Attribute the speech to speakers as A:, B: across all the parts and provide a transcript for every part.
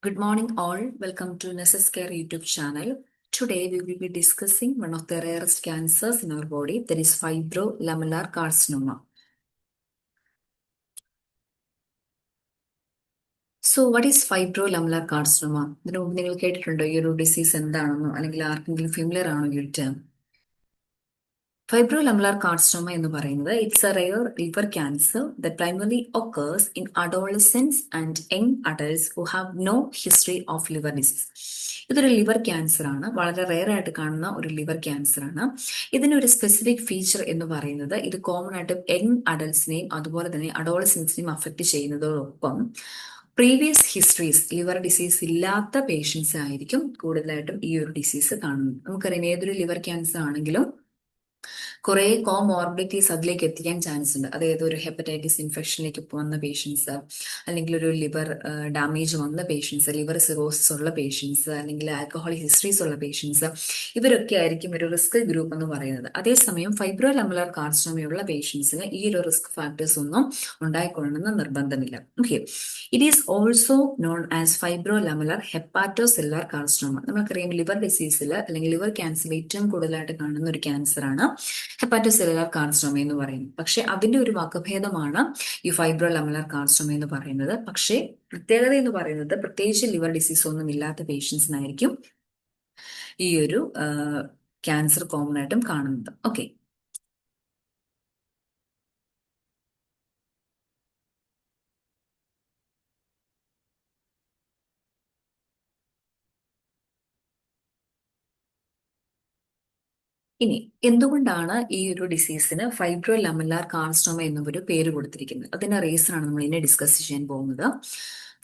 A: Good morning, all. Welcome to Nessus Care YouTube channel. Today, we will be discussing one of the rarest cancers in our body, that is fibrolamellar carcinoma. So what is fibrolamellar carcinoma? ഇതിനു മുമ്പ് നിങ്ങൾ കേട്ടിട്ടുണ്ടോ ഈ ഒരു disease എന്താണെന്നോ അല്ലെങ്കിൽ ആർക്കെങ്കിലും familiar ആണോ ഈ ഒരു ടേം? ഫൈബ്രോലമുലാർ കാർസിനോമ എന്ന് പറയുന്നത് it's a rare liver cancer that primarily occurs in adolescence and young adults who have no history of liver disease. ഇതൊരു ലിവർ ക്യാൻസർ ആണ്, വളരെ റെയർ ആയിട്ട് കാണുന്ന ഒരു ലിവർ ക്യാൻസർ ആണ്. ഇതിനൊരു സ്പെസിഫിക് ഫീച്ചർ എന്ന് പറയുന്നത് ഇത് കോമൺ ആയിട്ട് യങ് അഡൾട്ട്സിനെയും അതുപോലെ തന്നെ അഡോളസെൻസിനെയും അഫക്റ്റ് ചെയ്യുന്നതോടൊപ്പം പ്രീവിയസ് ഹിസ്റ്ററീസ് ലിവർ ഡിസീസ് ഇല്ലാത്ത പേഷ്യൻസ് ആയിരിക്കും കൂടുതലായിട്ടും ഈ ഒരു ഡിസീസ് കാണുന്നത്. നമുക്കറിയാം ഏതൊരു ലിവർ ക്യാൻസർ ആണെങ്കിലും കുറെ കോമോർബിഡിറ്റീസ് അതിലേക്ക് എത്തിക്കാൻ ചാൻസ് ഉണ്ട്. അതായത് ഒരു ഹെപ്പറ്റൈറ്റിസ് ഇൻഫെക്ഷനിലേക്ക് വന്ന പേഷ്യൻസ്, അല്ലെങ്കിൽ ഒരു ലിവർ ഡാമേജ് വന്ന പേഷ്യൻസ്, ലിവർ സിറോസിസ് ഉള്ള പേഷ്യൻസ്, അല്ലെങ്കിൽ ആൽക്കഹോളിക് ഹിസ്റ്ററീസ് ഉള്ള പേഷ്യൻസ്, ഇവരൊക്കെ ആയിരിക്കും ഒരു റിസ്ക് ഗ്രൂപ്പ് എന്ന് പറയുന്നത്. അതേസമയം ഫൈബ്രോലമുലാർ കാർസിനോമയുള്ള പേഷ്യൻസിന് ഈ ഒരു റിസ്ക് ഫാക്ടേഴ്സ് ഒന്നും ഉണ്ടായിക്കൊള്ളണമെന്ന് നിർബന്ധമില്ല. Okay, it is also known as fibrolamellar hepatocellular carcinoma. നമുക്കറിയാം ലിവർ ഡിസീസിൽ അല്ലെങ്കിൽ ലിവർ ക്യാൻസറിൽ ഏറ്റവും കൂടുതലായിട്ട് കാണുന്ന ഒരു ക്യാൻസർ ആണ് ഹെപ്പാറ്റോസെല്ലുലാർ കാർസിനോമ എന്ന് പറയുന്നത്. പക്ഷെ അതിന്റെ ഒരു വകഭേദമാണ് ഈ ഫൈബ്രോലമുലാർ കാർസിനോമ എന്ന് പറയുന്നത്. പക്ഷേ പ്രത്യേകത എന്ന് പറയുന്നത് പ്രത്യേകിച്ച് ലിവർ ഡിസീസ് ഒന്നും ഇല്ലാത്ത പേഷ്യൻസിനായിരിക്കും ഈ ഒരു ക്യാൻസർ കോമൺ ആയിട്ടും കാണുന്നത്. ഓക്കെ, ഇനി എന്തുകൊണ്ടാണ് ഈ ഒരു ഡിസീസിന് ഫൈബ്രോലമുലാർ കാർസിനോമ എന്നൊരു പേര് കൊടുത്തിരിക്കുന്നത്? അതിന്റെ റീസൺ ആണ് നമ്മൾ ഇനി ഡിസ്കസ് ചെയ്യാൻ പോകുന്നത്.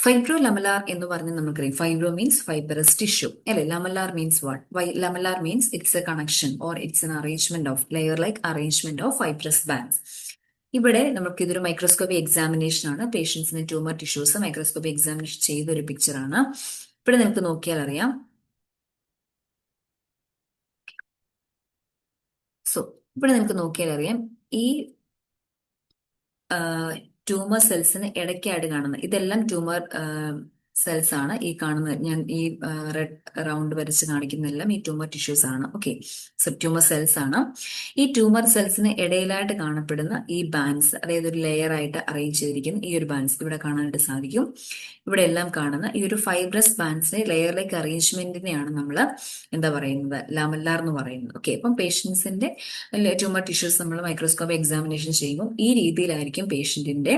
A: ഫൈബ്രോലമുലാർ എന്ന് പറഞ്ഞാൽ നമുക്കറിയാം ഫൈബ്രോ മീൻസ് ഫൈബറസ് ടിഷ്യൂ അല്ലെ. Lamellar means what? Lamellar means it's a connection or it's an arrangement of layer like arrangement of fibrous bands. ഇവിടെ നമുക്ക് ഇതൊരു മൈക്രോസ്കോപ്പി എക്സാമിനേഷൻ ആണ്. പേഷ്യൻസിന് ട്യൂമർ ടിഷ്യൂസ് മൈക്രോസ്കോപ്പി എക്സാമിനേഷൻ ചെയ്ത ഒരു പിക്ചർ ആണ്. ഇവിടെ നിങ്ങൾക്ക് നോക്കിയാൽ അറിയാം. സോ ഇവിടെ നിങ്ങൾക്ക് നോക്കിയാൽ അറിയാം ഈ ട്യൂമർ സെൽസിന് ഇടയ്ക്കായിട്ട് കാണുന്നത് ഇതെല്ലാം ട്യൂമർ സെൽസ് ആണ്. ഈ കാണുന്നത് ഞാൻ ഈ റെഡ് റൗണ്ട് വരച്ച് കാണിക്കുന്നതെല്ലാം ഈ ട്യൂമർ ടിഷ്യൂസ് ആണ്. ഓക്കെ, ട്യൂമർ സെൽസ് ആണ്. ഈ ട്യൂമർ സെൽസിന് ഇടയിലായിട്ട് കാണപ്പെടുന്ന ഈ ബാൻഡ്സ്, അതായത് ഒരു ലെയർ ആയിട്ട് അറേഞ്ച് ചെയ്തിരിക്കുന്ന ഈ ഒരു ബാൻഡ്സ് ഇവിടെ കാണാനായിട്ട് സാധിക്കും. ഇവിടെ എല്ലാം കാണുന്ന ഈ ഒരു ഫൈബ്രസ് ബാൻഡ്സിനെ ലെയറിലേക്ക് അറേഞ്ച്മെന്റിനെയാണ് നമ്മൾ എന്താ പറയുന്നത്, ലാമെല്ലാർ എന്ന് പറയുന്നത്. ഓക്കെ, അപ്പം പേഷ്യൻസിന്റെ ട്യൂമർ ടിഷ്യൂസ് നമ്മൾ മൈക്രോസ്കോപ്പ് എക്സാമിനേഷൻ ചെയ്യുമ്പോൾ ഈ രീതിയിലായിരിക്കും പേഷ്യന്റിന്റെ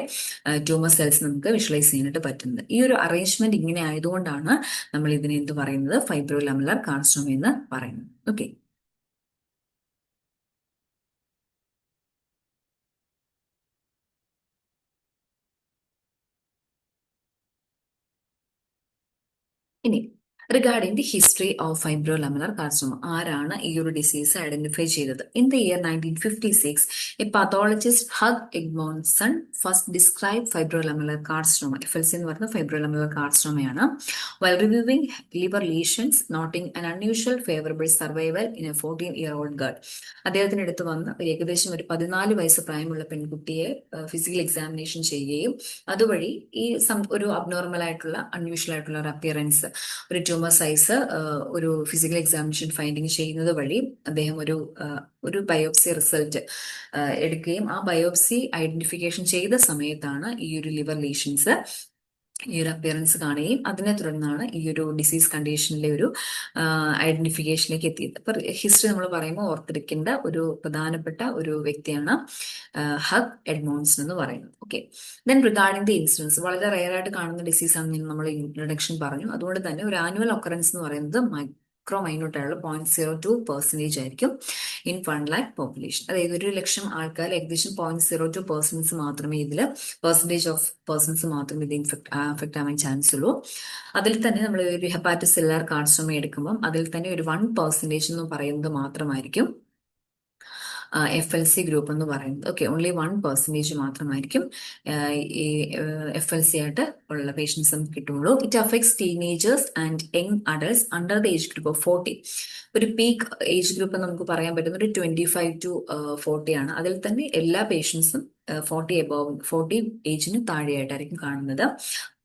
A: ട്യൂമർ സെൽസ് നമുക്ക് വിഷ്വലൈസ് ചെയ്യാനായിട്ട് പറ്റുന്നത്. ഈ ഒരു അറേഞ്ച്മെന്റ് ഇങ്ങനെ ആയതുകൊണ്ടാണ് നമ്മൾ ഇതിനെ എന്ത് പറയുന്നത്, ഫൈബ്രോലമുലാർ കാർസിനോമ എന്ന് പറയുന്നത്. ഓക്കെ, ഇനി regarding the history of fibrolamellar carcinoma, ആരാണ് ഈ ഒരു ഡിസീസ് ഐഡന്റിഫൈ ചെയ്തത്? In the year 1956, a pathologist Hugh Edmondson first describe fibrolamellar carcinoma. FLC എന്ന് പറയുന്നത് ഫൈബ്രോലമുലാർ കാർസിനോമയാണ്. While reviewing liver lesions noting an unusual favourable survival in a 14-year-old girl. അദ്ദേഹത്തിന് അടുത്ത് വന്ന് ഏകദേശം ഒരു 14 വയസ്സ് പ്രായമുള്ള പെൺകുട്ടിയെ ഫിസിക്കൽ എക്സാമിനേഷൻ ചെയ്യുകയും അതുവഴി ഈ ഒരു അബ്നോർമൽ ആയിട്ടുള്ള അൺയൂഷ്വൽ ആയിട്ടുള്ള ഒരു അപ്പിയറൻസ്, ഒരു ട്യൂമർ സൈസ് ഒരു ഫിസിക്കൽ എക്സാമിനേഷൻ ഫൈൻഡിങ് ചെയ്യുന്നത് വഴി അദ്ദേഹം ഒരു ബയോപ്സി റിസൾട്ട് എടുക്കുകയും ആ ബയോപ്സി ഐഡന്റിഫിക്കേഷൻ ചെയ്ത സമയത്താണ് ഈ ഒരു ലിവർ ലീഷൻസ്, ഈ ഒരു അപ്പിയറൻസ് കാണുകയും അതിനെ തുടർന്നാണ് ഈ ഒരു ഡിസീസ് കണ്ടീഷനിലെ ഒരു ഐഡന്റിഫിക്കേഷനിലേക്ക് എത്തിയത്. അപ്പൊ ഹിസ്റ്ററി നമ്മൾ പറയുമ്പോൾ ഓർത്തിരിക്കേണ്ട ഒരു പ്രധാനപ്പെട്ട ഒരു വ്യക്തിയാണ് ഹഗ് എഡ്മോൺസൺ എന്ന് പറയുന്നത്. Okay, then regarding the incidence, വളരെ റെയർ ആയിട്ട് കാണുന്ന ഡിസീസ് ആണെന്ന് നമ്മൾ ഇൻട്രൊഡക്ഷൻ പറഞ്ഞു. അതുകൊണ്ട് തന്നെ ഒരു ആനുവൽ ഒക്കറൻസ് എന്ന് പറയുന്നത് മൈക്രോമൈന്യൂട്ട് ആയുള്ള 0.02% ആയിരിക്കും ഇൻ 1 lakh പോപ്പുലേഷൻ. അതായത് 1,00,000 ആൾക്കാർ ഏകദേശം 0.02% മാത്രമേ പെർസെൻറ്റേജ് ഓഫ് പേഴ്സൺസ് മാത്രമേ ഇത് അഫക്റ്റ് ആവാൻ ചാൻസ് ഉള്ളൂ. അതിൽ തന്നെ നമ്മൾ ഒരു ഹെപ്പാറ്റോസെല്ലുലാർ കാർസിനോമ എടുക്കുമ്പോൾ അതിൽ തന്നെ ഒരു 1% എന്ന് പറയുന്നത് മാത്രമായിരിക്കും FLC ഗ്രൂപ്പ് എന്ന് പറയുന്നത്. ഓക്കെ, ഓൺലി 1% മാത്രമായിരിക്കും ഈ FLC ആയിട്ട് ഉള്ള പേഷ്യൻസ് നമുക്ക് കിട്ടുള്ളൂ. It affects teenagers and young adults under the age group of 40. ഒരു പീക്ക് ഏജ് ഗ്രൂപ്പ് നമുക്ക് പറയാൻ പറ്റുന്ന ഒരു 25 to 40 ആണ്. അതിൽ തന്നെ എല്ലാ പേഷ്യൻസും 40 ഏജിന് താഴെയായിട്ടായിരിക്കും കാണുന്നത്.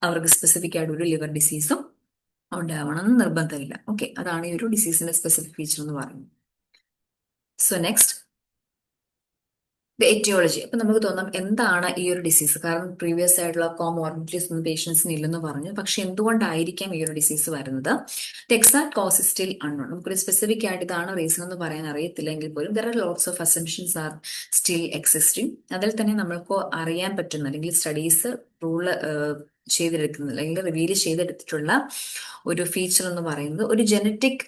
A: അവർക്ക് സ്പെസിഫിക് ആയിട്ട് ഒരു ലിവർ ഡിസീസും ഉണ്ടാവണമെന്ന് നിർബന്ധമില്ല. ഓക്കെ, അതാണ് ഈ ഒരു ഡിസീസിന്റെ സ്പെസിഫിക് ഫീച്ചർ എന്ന് പറയുന്നത്. So next, the etiology. അപ്പൊ നമുക്ക് തോന്നാം എന്താണ് ഈ ഒരു ഡിസീസ്, കാരണം പ്രീവിയസ് ആയിട്ടുള്ള കോമോർബിഡിറ്റീസ് ഒന്നും പേഷ്യൻസിന് ഇല്ലെന്ന് പറഞ്ഞു. പക്ഷെ എന്തുകൊണ്ടായിരിക്കാം ഈ ഒരു ഡിസീസ് വരുന്നത്? The exact cause is still unknown. നമുക്കൊരു സ്പെസിഫിക് ആയിട്ട് ഇതാണ് റീസൺ എന്ന് പറയാൻ അറിയത്തില്ലെങ്കിൽ പോലും there are lots of assumptions are still existing. അതിൽ തന്നെ നമ്മൾക്ക് അറിയാൻ പറ്റുന്ന അല്ലെങ്കിൽ സ്റ്റഡീസ് റൂള് ചെയ്തെടുക്കുന്നത് അല്ലെങ്കിൽ റിവീൽ ചെയ്തെടുത്തിട്ടുള്ള ഒരു ഫീച്ചർ എന്ന് പറയുന്നത് ഒരു ജനറ്റിക്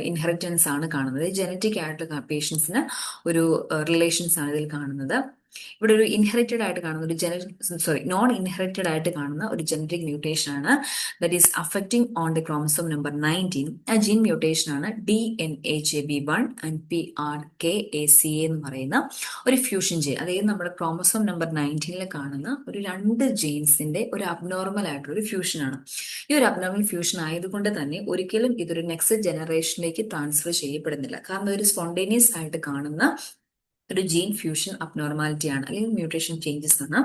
A: ഇൻഹെറിറ്റൻസ് ആണ് കാണുന്നത്. ജനറ്റിക് ആയിട്ടുള്ള പേഷ്യൻസിന് ഒരു റിലേഷൻസ് ആണ് ഇതിൽ കാണുന്നത്. ഇവിടെ ഒരു ഇൻഹെറിറ്റഡ് ആയിട്ട് കാണുന്ന ഒരു നോൺ ഇൻഹെറിറ്റഡ് ആയിട്ട് കാണുന്ന ഒരു ജനറ്റിക് മ്യൂട്ടേഷൻ ആണ് that is affecting on the chromosome number 19. ആ ജീൻ മ്യൂട്ടേഷൻ ആണ് DNAJB1 ആൻഡ് PRKACA എന്ന് പറയുന്ന ഒരു ഫ്യൂഷൻ ജീൻ. അതായത് നമ്മുടെ ക്രോമസോം നമ്പർ 19ൽ കാണുന്ന ഒരു രണ്ട് ജീൻസിന്റെ ഒരു അബ്നോർമൽ ആയിട്ടുള്ള ഒരു ഫ്യൂഷൻ ആണ്. ഈ ഒരു അബ്നോർമൽ ഫ്യൂഷൻ ആയതുകൊണ്ട് തന്നെ ഒരിക്കലും ഇതൊരു നെക്സ്റ്റ് ജനറേഷനിലേക്ക് ട്രാൻസ്ഫർ ചെയ്യപ്പെടുന്നില്ല. കാരണം ഒരു സ്പോണ്ടേനിയസ് ആയിട്ട് കാണുന്ന ഒരു ജീൻ ഫ്യൂഷൻ അബ്നോർമാലിറ്റി ആണ് അല്ലെങ്കിൽ മ്യൂട്ടേഷൻ ചേഞ്ചസ് ആണ്.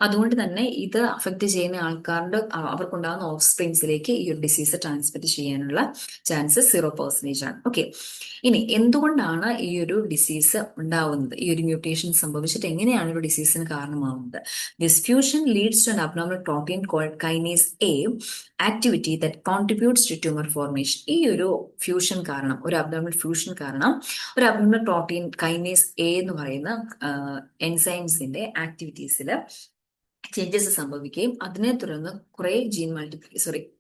A: അതുകൊണ്ട് തന്നെ ഇത് അഫക്റ്റ് ചെയ്യുന്ന ആൾക്കാരുടെ അവർക്കുണ്ടാകുന്ന ഓഫ് സ്പ്രിങ്സിലേക്ക് ഈ ഒരു ഡിസീസ് ട്രാൻസ്മിറ്റ് ചെയ്യാനുള്ള ചാൻസസ് 0% ആണ്. ഓക്കെ, ഇനി എന്തുകൊണ്ടാണ് ഈ ഒരു ഡിസീസ് ഉണ്ടാവുന്നത്? ഈ ഒരു മ്യൂട്ടേഷൻ സംഭവിച്ചിട്ട് എങ്ങനെയാണ് ഒരു ഡിസീസിന് കാരണമാവുന്നത്? This fusion leads to an abnormal protein called kinase A activity that contributes to tumour formation. ഈ ഒരു ഫ്യൂഷൻ കാരണം, ഒരു അബ്നോർമൽ ഫ്യൂഷൻ കാരണം ഒരു അബ്നോർമൽ പ്രോട്ടീൻ കൈനേസ് എ എന്ന് പറയുന്ന എൻസൈംസിന്റെ ആക്ടിവിറ്റീസിൽ ചേഞ്ചസ് സംഭവിക്കുകയും അതിനെ തുടർന്ന് കുറെ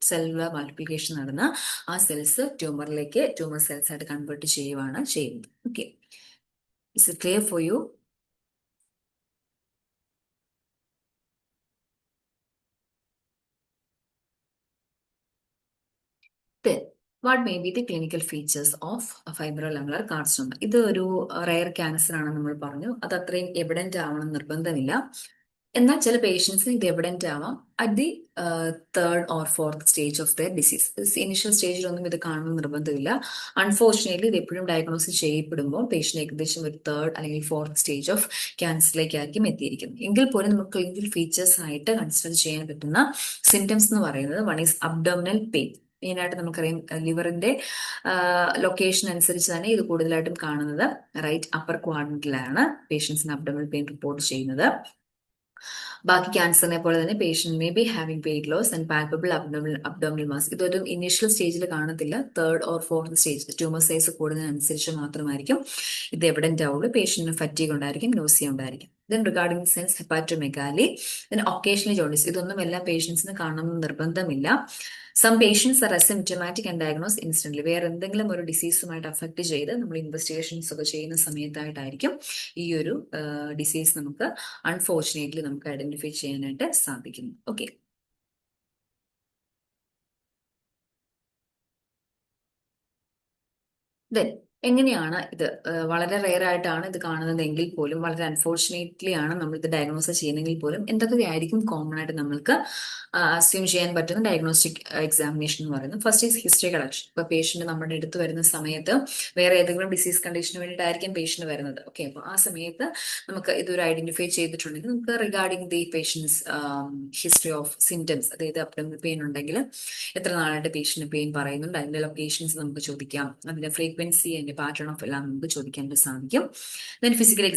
A: സെല്ലുലാർ മൾട്ടിപ്ലിക്കേഷൻ നടന്ന് ആ സെൽസ് ട്യൂമർ സെൽസ് ആയിട്ട് കൺവേർട്ട് ചെയ്യുവാണ് ചെയ്യുന്നത്. Okay, is it clear for U? Then, what may be the clinical features of fibrolamellar carcinoma? ഇത് ഒരു റയർ ക്യാൻസർ ആണെന്ന് നമ്മൾ പറഞ്ഞു. അത് അത്രയും എവിഡന്റ് ആവണം നിർബന്ധമില്ല. എന്നാൽ ചില പേഷ്യൻസിന് ഇത് എവിഡന്റ് ആവാം at the third or fourth stage of their disease. Initial സ്റ്റേജിലൊന്നും ഇത് കാണുന്ന നിർബന്ധമില്ല. അൺഫോർച്ചുനേറ്റ്ലി ഇത് എപ്പോഴും ഡയഗ്നോസിസ് ചെയ്യപ്പെടുമ്പോൾ പേഷ്യന്റ് ഏകദേശം ഒരു തേർഡ് അല്ലെങ്കിൽ ഫോർത്ത് സ്റ്റേജ് ഓഫ് ക്യാൻസറിലേക്കായിരിക്കും എത്തിയിരിക്കുന്നത്. എങ്കിൽ പോലും നമുക്ക് ക്ലിനിക്കൽ ഫീച്ചേഴ്സ് ആയിട്ട് കൺസിഡർ ചെയ്യാൻ പറ്റുന്ന സിംറ്റംസ് എന്ന് പറയുന്നത് വൺ ഈസ് അബ്ഡോമിനൽ പെയിൻ. മെയിനായിട്ട് നമുക്കറിയാം ലിവറിന്റെ ലൊക്കേഷൻ അനുസരിച്ച് തന്നെ ഇത് കൂടുതലായിട്ടും കാണുന്നത് റൈറ്റ് അപ്പർ ക്വാഡ്രന്റിലാണ് പേഷ്യൻസിന് അബ്ഡോമിനൽ പെയിൻ റിപ്പോർട്ട് ചെയ്യുന്നത്. ബാക്കി ക്യാൻസറിനെ പോലെ തന്നെ patient may be having weight loss and palpable abdominal mass. ഇതൊരു ഇനീഷ്യൽ സ്റ്റേജിൽ കാണത്തില്ല. Third or fourth stage tumour size കൂടുന്നതിനനുസരിച്ച് മാത്രമായിരിക്കും ഇത് എവിഡന്റ് ആവുള്ളൂ. പേഷ്യന്റിന് ഫറ്റീഗ് ഉണ്ടായിരിക്കും, നോസിയ ഉണ്ടായിരിക്കും. Then regarding sense hepatomegaly, then occasionally jaundice. ഇതൊന്നും എല്ലാ പേഷ്യൻസിന് കാണണമെന്ന് നിർബന്ധമില്ല. Some patients are asymptomatic and diagnose instantly. വേറെ എന്തെങ്കിലും ഒരു ഡിസീസുമായിട്ട് അഫക്ട് ചെയ്ത് നമ്മൾ ഇൻവെസ്റ്റിഗേഷൻസ് ഒക്കെ ചെയ്യുന്ന സമയത്തായിട്ടായിരിക്കും ഈ ഒരു ഡിസീസ് നമുക്ക് അൺഫോർച്ചുനേറ്റ്ലി നമുക്ക് ഐഡന്റിഫൈ ചെയ്യാനായിട്ട് സാധിക്കുന്നു. ഓക്കെ, ദെൻ എങ്ങനെയാണ് ഇത് വളരെ റെയർ ആയിട്ടാണ് ഇത് കാണുന്നത് എങ്കിൽ പോലും വളരെ അൺഫോർച്ചുനേറ്റ്ലി ആണ് നമ്മൾ ഇത് ഡയഗ്നോസ് ചെയ്യുന്നെങ്കിൽ പോലും എന്തൊക്കെ ആയിരിക്കും കോമൺ ആയിട്ട് നമ്മൾക്ക് അസ്യൂം ചെയ്യാൻ പറ്റുന്ന ഡയഗ്നോസ്റ്റിക് എക്സാമിനേഷൻ എന്ന് പറയുന്നത്? First is history collection. ഇപ്പൊ പേഷ്യന്റ് നമ്മുടെ അടുത്ത് വരുന്ന സമയത്ത് വേറെ ഏതെങ്കിലും ഡിസീസ് കണ്ടീഷന് വേണ്ടിയിട്ടായിരിക്കും പേഷ്യന്റ് വരുന്നത്. ഓക്കെ, അപ്പൊ ആ സമയത്ത് നമുക്ക് ഇതൊരു ഐഡന്റിഫൈ ചെയ്തിട്ടുണ്ടെങ്കിൽ നമുക്ക് regarding the patient's history of symptoms, അതായത് അബ്ഡോമിനൽ പെയിൻ ഉണ്ടെങ്കിൽ എത്ര നാളായിട്ട് പേഷ്യന്റ് പെയിൻ പറയുന്നുണ്ട്, അതിന്റെ ലൊക്കേഷൻസ് നമുക്ക് ചോദിക്കാം, അതിന്റെ ഫ്രീക്വൻസി, അതിന്റെ പാറ്റേൺ ഓഫ് എല്ലാം നമുക്ക് ചോദിക്കാൻ സാധിക്കും. ദെൻ ഫിസിക്കൽ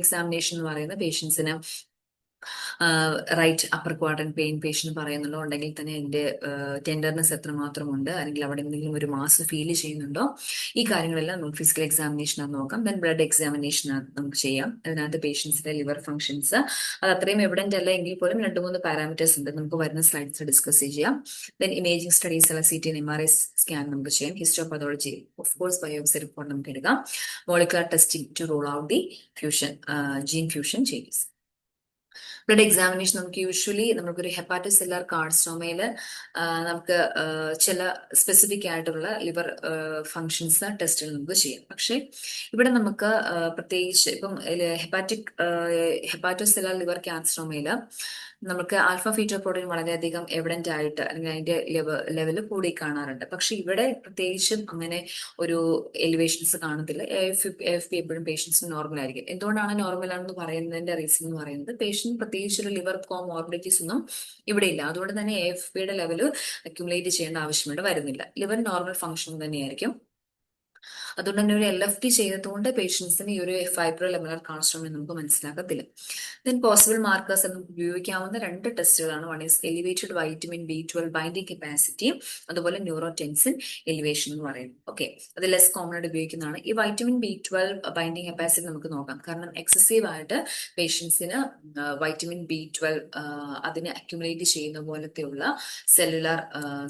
A: എക്സാമിനേഷൻ എന്ന് പറയുന്ന പേഷ്യൻസിന് right upper quadrant pain patient പറയുന്നുണ്ടോ, ഉണ്ടെങ്കിൽ തന്നെ അതിന്റെ ടെൻഡർനെസ് എത്രമാത്രമുണ്ട്, അല്ലെങ്കിൽ അവിടെ എന്തെങ്കിലും ഒരു മാസ് ഫീൽ ചെയ്യുന്നുണ്ടോ, ഈ കാര്യങ്ങളെല്ലാം നമുക്ക് ഫിസിക്കൽ എക്സാമിനേഷനാണ് നോക്കാം. ദെൻ ബ്ലഡ് എക്സാമിനേഷൻ നമുക്ക് ചെയ്യാം. അതിനകത്ത് പേഷ്യൻസിന്റെ ലിവർ ഫംഗ്ഷൻസ് അത് അത്രയും എവിഡന്റ് അല്ല എങ്കിൽ പോലും 2-3 പാരാമീറ്റേഴ്സ് ഉണ്ട്, നമുക്ക് വരുന്ന സ്ലൈഡ്സ് ഡിസ്കസ് ചെയ്യാം. ദെൻ ഇമേജിംഗ് സ്റ്റഡീസ് അല്ല CT and MRI സ്കാൻ നമുക്ക് ചെയ്യാം. Histopathology of course biopsy report നമുക്ക് എടുക്കാം. Molecular testing to rule out the fusion gene fusion changes. Blood examination നമുക്ക് യൂഷ്വലി നമുക്കൊരു ഹെപ്പാറ്റോസെല്ലുലാർ കാർസിനോമയില് നമുക്ക് ചില സ്പെസിഫിക് ആയിട്ടുള്ള ലിവർ ഫങ്ഷൻസ് ടെസ്റ്റുകൾ നമുക്ക് ചെയ്യാം. പക്ഷെ ഇവിടെ നമുക്ക് പ്രത്യേകിച്ച് ഇപ്പം ഹെപ്പാറ്റോസെല്ലുലാർ ലിവർ കാർസിനോമയില് നമുക്ക് ആൽഫ ഫീറ്റോപ്രോട്ടീൻ വളരെയധികം എവിഡന്റ് ആയിട്ട് അല്ലെങ്കിൽ അതിന്റെ ലെവല് കൂടി കാണാറുണ്ട്. പക്ഷെ ഇവിടെ പ്രത്യേകിച്ചും അങ്ങനെ ഒരു എലിവേഷൻസ് കാണത്തില്ല. AFP എപ്പോഴും പേഷ്യൻസിന് നോർമൽ ആയിരിക്കും. എന്തുകൊണ്ടാണ് നോർമൽ ആണെന്ന് പറയുന്നതിന്റെ റീസൺ എന്ന് പറയുന്നത് പേഷ്യന്റ് പ്രത്യേകിച്ച് ഒരു ലിവർ കോമോർബിഡിറ്റീസ് ഒന്നും ഇവിടെ ഇല്ല. അതുകൊണ്ട് തന്നെ AFPയുടെ ലെവല് അക്യുമുലേറ്റ് ചെയ്യേണ്ട ആവശ്യമായിട്ട് വരുന്നില്ല. ലിവർ നോർമൽ ഫംഗ്ഷൻ തന്നെയായിരിക്കും. അതുകൊണ്ട് തന്നെ ഒരു LFT ചെയ്തതുകൊണ്ട് പേഷ്യൻസിന് ഈ ഒരു ഫൈബ്രോ ലെമിനർ കാർസിനോമ നമുക്ക് മനസ്സിലാക്കത്തില്ല. ദെൻ പോസിബിൾ മാർക്കേഴ്സ് എന്ന് ഉപയോഗിക്കാവുന്ന രണ്ട് ടെസ്റ്റുകളാണ്. One is elevated vitamin B12 binding capacity, അതുപോലെ ന്യൂറോടെൻസിൻ എലിവേഷൻ എന്ന് പറയുന്നത്. ഓക്കെ, അത് ലെസ് കോമൺ ആയിട്ട് ഉപയോഗിക്കുന്നതാണ്. ഈ വൈറ്റമിൻ B12 ബൈൻഡിങ് കപ്പാസിറ്റി നമുക്ക് നോക്കാം. കാരണം എക്സസീവ് ആയിട്ട് പേഷ്യൻസിന് വൈറ്റമിൻ B12 അതിനെ അക്യുമുലേറ്റ് ചെയ്യുന്ന പോലത്തെയുള്ള സെല്ലുലാർ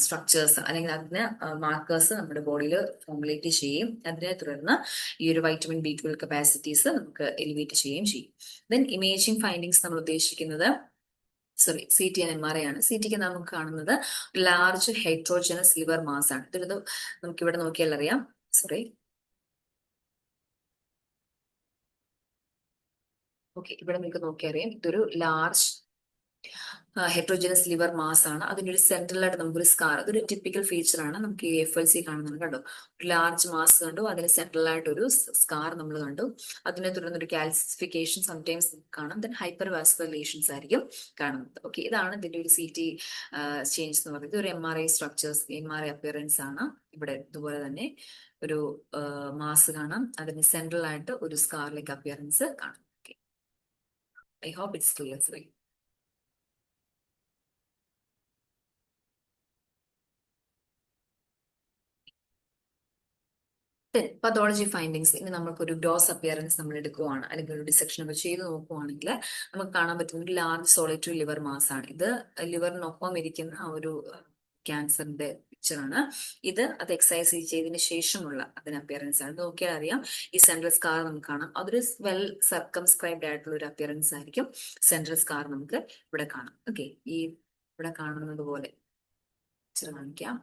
A: സ്ട്രക്ചേഴ്സ് അല്ലെങ്കിൽ അതിന് മാർക്കേഴ്സ് നമ്മുടെ ബോഡിയിൽ ഫോമുലേറ്റ് ചെയ്യും. അതിനെ തുടർന്ന് ഈ ഒരു വൈറ്റമിൻ B12 കപ്പാസിറ്റീസ് നമുക്ക് എലിവേറ്റ് ചെയ്യുകയും ചെയ്യും. ദെൻ ഇമേജിംഗ് ഫൈൻഡിങ്സ് നമ്മൾ ഉദ്ദേശിക്കുന്നത് CT and MRI ആണ്. CTക്ക് നമുക്ക് കാണുന്നത് ലാർജ് ഹെട്രോജനസ് ലിവർ മാസ് ആണ്. ഇതൊരു നമുക്ക് ഇവിടെ നോക്കിയാൽ അറിയാം. ഇവിടെ നിങ്ങൾക്ക് നോക്കിയാൽ അറിയാം, ഇതൊരു ലാർജ് ഹെട്രോജനസ് ലിവർ മാസ് ആണ്. അതിൻ്റെ ഒരു സെൻട്രലായിട്ട് നമുക്കൊരു സ്കാർ, അതൊരു ടിപ്പിക്കൽ ഫീച്ചർ ആണ്. നമുക്ക് ഈ FLC കാണുന്നത് കണ്ടോ, ഒരു ലാർജ് മാസ് കണ്ടു, അതിന് സെൻട്രലായിട്ട് ഒരു സ്കാർ നമ്മൾ കണ്ടു. അതിനെ തുടർന്ന് ഒരു കാൽസിഫിക്കേഷൻ സംടൈംസ് കാണാം. ദെൻ ഹൈപ്പർ വാസ്കുലർ ലീഷൻസ് ആയിരിക്കും കാണുന്നത്. ഓക്കെ, ഇതാണ് ഇതിന്റെ ഒരു CT ചേഞ്ച് എന്ന് പറയുന്നത്. ഒരു MRI സ്ട്രക്ചേഴ്സ്, MRI അപ്പിയറൻസ് ആണ്. ഇവിടെ ഇതുപോലെ തന്നെ ഒരു മാസ് കാണാം, അതിന് സെൻട്രൽ ആയിട്ട് ഒരു സ്കാർ ലൈക്ക് അപ്പിയറൻസ് കാണാം. Okay, I hope it's clear. Pathology findings. ഇനി നമുക്കൊരു ഗ്രോസ് അപ്പിയറൻസ് നമ്മൾ എടുക്കുവാണ്, അല്ലെങ്കിൽ ഒരു ഡിസെക്ഷൻ ഒക്കെ ചെയ്ത് നോക്കുവാണെങ്കിൽ നമുക്ക് കാണാൻ പറ്റുന്ന ഒരു ലാർജ് സോളിറ്ററി ലിവർ മാസ് ആണ്. ഇത് ലിവറിനൊപ്പം ഇരിക്കുന്ന ആ ഒരു ക്യാൻസറിന്റെ പിക്ചറാണ്. അത് എക്സസൈസ് ചെയ്തതിന് ശേഷമുള്ള അതിന് അപ്പിയറൻസ് ആണ്. നോക്കിയാൽ അറിയാം, ഈ സെൻട്രൽ സ്കാർ നമുക്ക് കാണാം. അതൊരു വെൽ സർക്കംസ്ക്രൈബ്ഡ് ആയിട്ടുള്ള ഒരു അപ്പിയറൻസ് ആയിരിക്കും. സെൻട്രൽ സ്കാർ നമുക്ക് ഇവിടെ കാണാം. ഓക്കെ, ഈ ഇവിടെ കാണുന്നത് പോലെ കാണിക്കാം.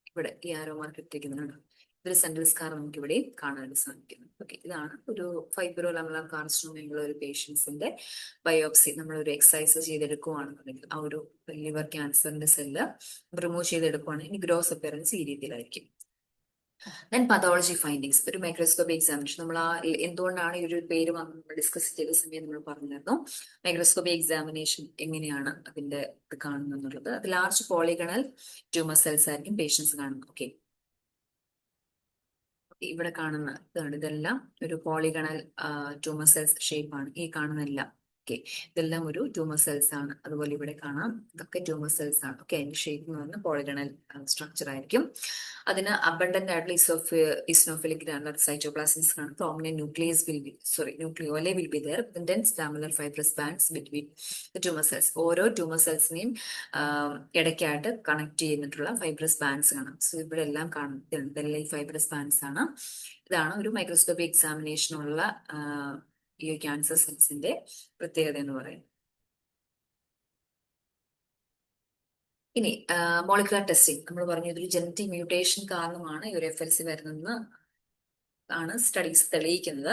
A: ഇവിടെ ഈ ആരോ മാർക്ക് ഇട്ടിരിക്കുന്നുണ്ട്. ഇതൊരു സെൻട്രൽ സ്കാർ നമുക്ക് ഇവിടെ കാണാനായിട്ട് സാധിക്കുന്നു. ഓക്കെ, ഇതാണ് ഒരു ഫൈബ്രോ ലാമെല്ലാർ കാർസിനോമയുള്ള ഒരു പേഷ്യൻസിന്റെ ബയോപ്സി. നമ്മളൊരു എക്സസൈസ് ചെയ്തെടുക്കുവാണെന്നുണ്ടെങ്കിൽ ആ ഒരു ലിവർ ക്യാൻസറിന്റെ സെല്ല് റിമൂവ് ചെയ്തെടുക്കുവാണെങ്കിൽ ഇനി ഗ്രോസ് അപ്പിയറൻസ് ഈ രീതിയിലായിരിക്കും. ദെൻ പതോളജി ഫൈൻഡിങ്സ്, ഒരു മൈക്രോസ്കോപ്പി എക്സാമിനേഷൻ. നമ്മൾ എന്തുകൊണ്ടാണ് ഈ ഒരു പേര് ഡിസ്കസ് ചെയ്ത സമയം നമ്മൾ പറഞ്ഞിരുന്നു. മൈക്രോസ്കോപ്പി എക്സാമിനേഷൻ എങ്ങനെയാണ് അതിന്റെ ഇത് കാണുന്നത് എന്നുള്ളത്. അത് ലാർജ് പോളിഗണൽ ട്യൂമർ സെൽസ് ആയിരിക്കും പേഷ്യൻസ് കാണുന്നത്. ഓക്കെ, ഇവിടെ കാണുന്ന ഇതെല്ലാം ഒരു പോളിഗണൽ ട്യൂമർ സെൽസ് ഷേപ്പ് ആണ്. ഈ കാണുന്നതെല്ലാം ഓക്കെ, ഇതെല്ലാം ഒരു ട്യൂമർ സെൽസ് ആണ്. അതുപോലെ ഇവിടെ കാണാം, ഇതൊക്കെ ട്യൂമർ സെൽസ് ആണ്. ഓക്കെ, അതിന്റെ ഷേപ്പ് എന്ന് പറഞ്ഞാൽ പോളിഗണൽ സ്ട്രക്ചർ ആയിരിക്കും. അതിന് അബണ്ടന്റ് ആയിട്ടുള്ള ഇസ്നോഫിലിക് ഗ്രാനുലർ സൈറ്റോപ്ലാസംസ് കാണും. Prominent nucleoli will be there, dense lamellar fibrous bands between the tumour cells. ഓരോ ട്യൂമർ സെൽസിനെയും ഇടയ്ക്കായിട്ട് കണക്ട് ചെയ്തിട്ടുള്ള ഫൈബ്രസ് ബാൻഡ്സ് കാണാം. സോ ഇവിടെ എല്ലാം കാണുന്നുണ്ട്, ഇതെല്ലാം ഈ ഫൈബ്രസ് ബാൻഡ്സ് ആണ്. ഇതാണ് ഒരു മൈക്രോസ്കോപ്പി എക്സാമിനേഷനുള്ള ഈ ക്യാൻസർ സെൽസിന്റെ പ്രത്യേകത എന്ന് പറയുന്നത്. ഇനി മോളിക്കുലർ ടെസ്റ്റിംഗ്. നമ്മൾ പറഞ്ഞു, ഇതൊരു ജനറ്റിക് മ്യൂട്ടേഷൻ കാരണമാണ് ഈ ഒരു FLC വരുന്നതെന്ന് ആണ് സ്റ്റഡീസ് തെളിയിക്കുന്നത്.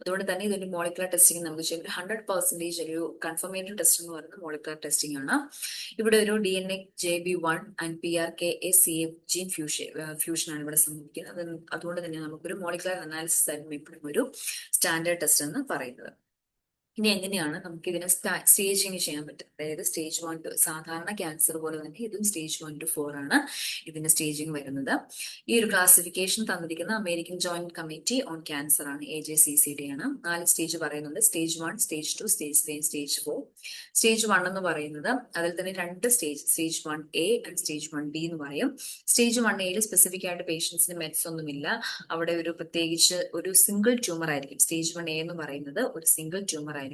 A: അതുകൊണ്ട് തന്നെ ഇതൊരു മോളിക്കുലർ ടെസ്റ്റിംഗ് നമുക്ക് ചെയ്യാം. 100% ഒരു കൺഫർമേറ്ററി ടെസ്റ്റ് എന്ന് പറയുന്നത് മോളിക്കുലർ ടെസ്റ്റിംഗ് ആണ്. ഇവിടെ ഒരു DNA JB1 and PRKACF gene fusion ആണ് ഇവിടെ സംഭവിക്കുന്നത്. അതുകൊണ്ട് തന്നെ നമുക്കൊരു മോളിക്കുലർ അനാലിസിസ് ആയിരുന്നു എപ്പോഴും ഒരു സ്റ്റാൻഡേർഡ് ടെസ്റ്റ് എന്ന് പറയുന്നത്. ഇനി എങ്ങനെയാണ് നമുക്ക് ഇതിനെ സ്റ്റേജിങ് ചെയ്യാൻ പറ്റും? അതായത് സ്റ്റേജ് 1 to, സാധാരണ ക്യാൻസർ പോലെ തന്നെ ഇതും സ്റ്റേജ് 1 to 4 ആണ് ഇതിന്റെ സ്റ്റേജിങ് വരുന്നത്. ഈ ഒരു ക്ലാസിഫിക്കേഷൻ തന്നിരിക്കുന്ന American joint committee on cancer ആണ്, AJCCD ആണ്. 4 സ്റ്റേജ് പറയുന്നുണ്ട്: stage 1, stage 2, stage 3, stage 4. Stage 1 എന്ന് പറയുന്നത് അതിൽ തന്നെ 2 stage 1A and stage 1B എന്ന് പറയും. സ്റ്റേജ് 1A സ്പെസിഫിക് ആയിട്ട് പേഷ്യൻസിന് മെഡ്സ് ഒന്നുമില്ല. അവിടെ ഒരു പ്രത്യേകിച്ച് ഒരു സിംഗിൾ ട്യൂമർ ആയിരിക്കും. സ്റ്റേജ് 1A എന്ന് പറയുന്നത് ഒരു സിംഗിൾ ട്യൂമർ ആയിരിക്കും.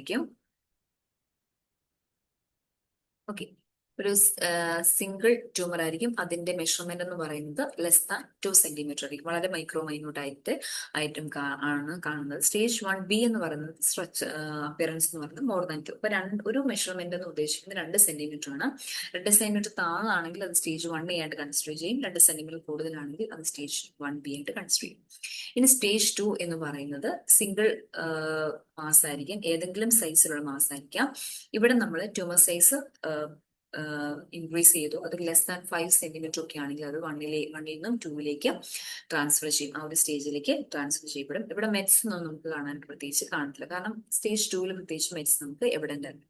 A: ഓക്കെ, ഒരു സിംഗിൾ ട്യൂമർ ആയിരിക്കും. അതിന്റെ മെഷർമെന്റ് എന്ന് പറയുന്നത് ലെസ് ദാൻ 2 സെന്റിമീറ്റർ ആയിരിക്കും. വളരെ മൈക്രോമൈന്യൂട്ട് ആയിട്ടും ആണ് കാണുന്നത്. സ്റ്റേജ് 1B എന്ന് പറയുന്നത് സ്ട്രക്ചർ അപ്പിയറൻസ് എന്ന് പറയുന്നത് മോർ ദാൻ 2. അപ്പൊ ഒരു മെഷർമെന്റ് എന്ന് ഉദ്ദേശിക്കുന്നത് 2 സെന്റിമീറ്റർ ആണ്. 2 സെന്റിമീറ്റർ താഴാണെങ്കിൽ അത് സ്റ്റേജ് 1A ആയിട്ട് കൺസിഡർ ചെയ്യും. 2 സെന്റിമീറ്റർ കൂടുതലാണെങ്കിൽ അത് സ്റ്റേജ് 1B ആയിട്ട് കൺസിഡർ ചെയ്യും. ഇനി സ്റ്റേജ് 2 എന്ന് പറയുന്നത് സിംഗിൾ മാസ് ആയിരിക്കും, ഏതെങ്കിലും സൈസിലുള്ള മാസ് ആയിരിക്കാം. ഇവിടെ നമ്മൾ ട്യൂമർ സൈസ് ഇൻക്രീസ് ചെയ്തു, അത് ലെസ് ദാൻ 5 സെന്റിമീറ്റർ ഒക്കെ ആണെങ്കിൽ അത് വണ്ണിൽ നിന്നും ടൂവിലേക്ക് ട്രാൻസ്ഫർ ചെയ്യും, ആ ഒരു സ്റ്റേജിലേക്ക് ട്രാൻസ്ഫർ ചെയ്യപ്പെടും. ഇവിടെ മെറ്റ്സ് ഒന്നും നമുക്ക് കാണാൻ പ്രത്യേകിച്ച് കാണത്തില്ല, കാരണം സ്റ്റേജ് 2 പ്രത്യേകിച്ച് മെറ്റ്സ് നമുക്ക് എവിഡന്റ് അല്ല.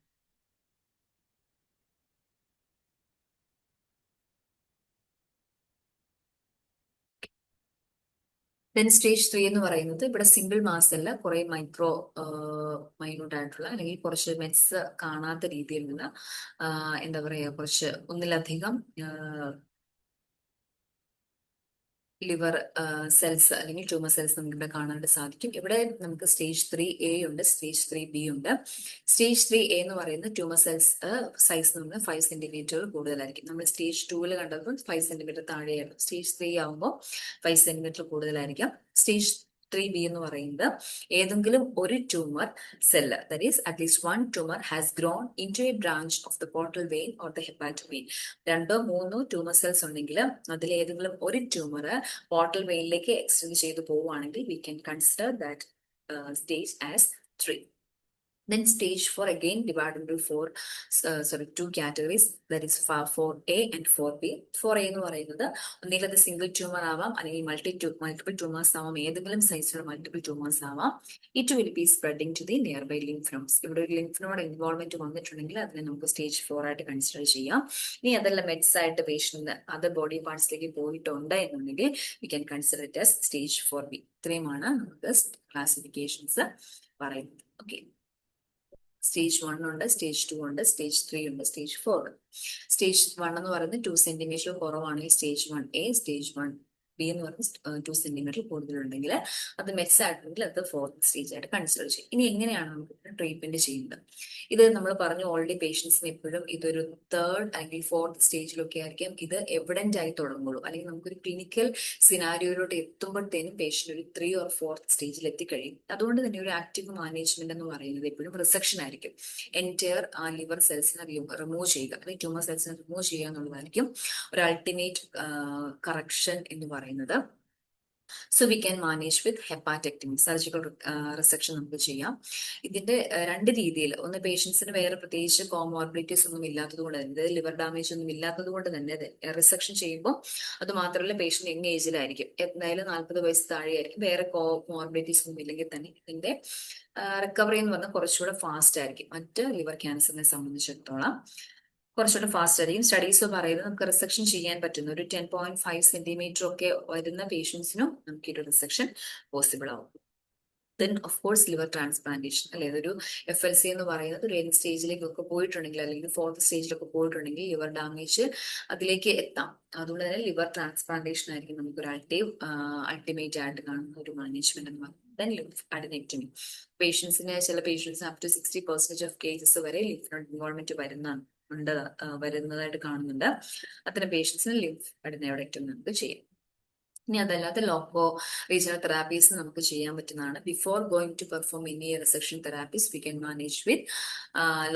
A: ദെൻ സ്റ്റേജ് 3 എന്ന് പറയുന്നത് ഇവിടെ സിംഗിൾ മാസ് അല്ല, കുറെ മൈന്യൂട്ട് ആയിട്ടുള്ള അല്ലെങ്കിൽ കുറച്ച് മെറ്റ്സ് കാണാത്ത രീതിയിലുള്ള എന്താ പറയുക, കുറച്ച് ഒന്നിലധികം ലിവർ സെൽസ് അല്ലെങ്കിൽ ട്യൂമർ സെൽസ് നമുക്ക് ഇവിടെ കാണാനായിട്ട് സാധിക്കും. ഇവിടെ നമുക്ക് സ്റ്റേജ് 3A ഉണ്ട്, സ്റ്റേജ് 3B ഉണ്ട്. സ്റ്റേജ് 3A എന്ന് പറയുന്നത് ട്യൂമർ സെൽസ് സൈസ് നമ്മൾ 5 സെന്റിമീറ്റർ കൂടുതലായിരിക്കും. നമ്മൾ സ്റ്റേജ് 2 കണ്ടപ്പോൾ 5 സെന്റിമീറ്റർ താഴെയായിരുന്നു. സ്റ്റേജ് 3 ആകുമ്പോൾ 5 സെന്റിമീറ്റർ കൂടുതലായിരിക്കാം. സ്റ്റേജ് 3B എന്ന് പറയുന്നത് ഏതെങ്കിലും ഒരു tumour cell, that is at least one tumour has grown into a branch of the portal vein or the hepatic vein. 2-3 tumour cells ഉണ്ടെങ്കിൽ അതിൽ ഏതെങ്കിലും ഒരു ട്യൂമർ പോർട്ടൽ വെയിനിലേക്ക് എക്സ്റ്റെൻഡ് ചെയ്തു പോവുകയാണെങ്കിൽ we can consider that stage as 3. Then stage 4 again divided into two categories, that is 4A and 4B. 4A എന്ന് പറയുന്നത് ഒന്നുകിൽ അത് സിംഗിൾ ട്യൂമർ ആവാം, അല്ലെങ്കിൽ മൾട്ടിപ്പിൾ ട്യൂമേഴ്സ് ആവാം, ഏതെങ്കിലും സൈസിലുള്ള മൾട്ടിപ്പിൾ ട്യൂമേഴ്സ് ആവാം. It will be spreading to the nearby lymph nodes. ഇവിടെ ഒരു ലിംഫ് നോഡ് ഇൻവോൾവ്മെന്റ് വന്നിട്ടുണ്ടെങ്കിൽ അതിനെ നമുക്ക് സ്റ്റേജ് 4 ആയിട്ട് കൺസിഡർ ചെയ്യാം. ഇനി അതെല്ലാം മെറ്റ്സ് ആയിട്ട് പേഷ്യന്റ് അതർ ബോഡി പാർട്സിലേക്ക് പോയിട്ടുണ്ട് എന്നുണ്ടെങ്കിൽ we can consider it as stage 4B. ഇത്രയുമാണ് നമുക്ക് ക്ലാസിഫിക്കേഷൻസ് പറയുന്നത്. ഓക്കെ, സ്റ്റേജ് 1 ഉണ്ട്, സ്റ്റേജ് 2 ഉണ്ട്, സ്റ്റേജ് 3 ഉണ്ട്, സ്റ്റേജ് 4 ഉണ്ട്. സ്റ്റേജ് 1 എന്ന് പറയുന്നത് 2 സെന്റിമീറ്റർ കുറവാണെങ്കിൽ സ്റ്റേജ് 1A, സ്റ്റേജ് 1B എന്ന് പറയുന്നത് 2 സെന്റിമീറ്റർ കൂടുതലുണ്ടെങ്കിൽ അത് മെറ്റ്സ് ആയിട്ടുണ്ടെങ്കിൽ അത് 4th സ്റ്റേജ് ആയിട്ട് കൺസിഡർ ചെയ്യും. ഇനി എങ്ങനെയാണ് നമുക്ക് ട്രീറ്റ്മെന്റ് ചെയ്യുന്നത്? ഇത് നമ്മൾ പറഞ്ഞു ഓൾറെഡി പേഷ്യൻസിന് എപ്പോഴും ഇതൊരു 3rd അല്ലെങ്കിൽ 4th സ്റ്റേജിലൊക്കെ ആയിരിക്കും ഇത് എവിഡന്റ് ആയി തുടങ്ങുള്ളൂ, അല്ലെങ്കിൽ നമുക്കൊരു ക്ലിനിക്കൽ സിനാരിയോയിലോട്ട് എത്തുമ്പോഴത്തേനും പേഷ്യന്റ് ഒരു 3 or 4th സ്റ്റേജിൽ എത്തിക്കഴിയും. അതുകൊണ്ട് തന്നെ ഒരു ആക്റ്റീവ് മാനേജ്മെന്റ് എന്ന് പറയുന്നത് എപ്പോഴും റിസെക്ഷൻ ആയിരിക്കും. എൻറ്റയർ ആ ലിവർ സെൽസിനെ റിമൂവ് ചെയ്യുക, അല്ലെങ്കിൽ ട്യൂമർ സെൽസിനെ റിമൂവ് ചെയ്യുക എന്നുള്ളതായിരിക്കും ഒരു അൾട്ടിമേറ്റ് കറക്ഷൻ എന്ന് പറയുന്നത്. So we can manage with hepatectomy, surgical resection നമുക്ക് ചെയ്യാം. ഇതിന്റെ രണ്ട് രീതിയിൽ, ഒന്ന് പേഷ്യൻസിന് വേറെ പ്രത്യേകിച്ച് കോമോർബിഡിറ്റീസ് ഒന്നും ഇല്ലാത്തത് കൊണ്ട് തന്നെ, ലിവർ ഡാമേജ് ഒന്നും ഇല്ലാത്തത് കൊണ്ട് തന്നെ റിസെക്ഷൻ ചെയ്യുമ്പോൾ അത് മാത്രമല്ല പേഷ്യന്റ് യങ് ഏജിലായിരിക്കും, എന്തായാലും 40 വയസ്സ് താഴെയായിരിക്കും, വേറെ കോമോർബിഡിറ്റീസ് ഒന്നും ഇല്ലെങ്കിൽ തന്നെ ഇതിന്റെ റിക്കവറി എന്ന് പറഞ്ഞാൽ കുറച്ചുകൂടെ ഫാസ്റ്റ് ആയിരിക്കും മറ്റ് ലിവർ ക്യാൻസറിനെ സംബന്ധിച്ചിടത്തോളം, കുറച്ചുകൂടെ ഫാസ്റ്റ് ആയിരിക്കും. സ്റ്റഡീസ് പറയുന്നത് നമുക്ക് റിസെക്ഷൻ ചെയ്യാൻ പറ്റുന്ന ഒരു 10.5 സെന്റിമീറ്റർ ഒക്കെ വരുന്ന പേഷ്യൻസിനും നമുക്ക് ഈ ഒരു റിസെക്ഷൻ പോസിബിൾ ആവും. Then of course liver transplantation, അല്ലെ ഒരു FLC എന്ന് പറയുന്നത് ഒരു എൻഡ് സ്റ്റേജിലേക്കൊക്കെ പോയിട്ടുണ്ടെങ്കിൽ, അല്ലെങ്കിൽ 4th സ്റ്റേജിലൊക്കെ പോയിട്ടുണ്ടെങ്കിൽ ലിവർ ഡാമേജ് അതിലേക്ക് എത്താം. അതുകൊണ്ട് തന്നെ ലിവർ ട്രാൻസ്പ്ലാന്റേഷൻ ആയിരിക്കും നമുക്കൊരു അൾട്ടിമേറ്റ് ആയിട്ട് കാണുന്ന ഒരു മാനേജ്മെന്റ് എന്ന് പറയുന്നത്. ദെൻ ലിംഫ് അഡിനെക്ടമി, പേഷ്യൻസിന് ചില പേഷ്യൻസിന് അപ് ടു 60% ഓഫ് കേസസ് വരെ ലിംഫ് നോഡ് ഇൻവോൾവ്മെന്റ് വരുന്നതായിട്ട് കാണുന്നുണ്ട്. അത്തരം പേഷ്യൻസിന് ലിംഫ് അഡിനോയിഡക്ടമി നമുക്ക് ചെയ്യാം. ഇനി അതല്ലാതെ ലോക്കോ റീജിയണൽ തെറാപ്പീസ് നമുക്ക് ചെയ്യാൻ പറ്റുന്നതാണ്. Before going to perform any resection therapies we can manage with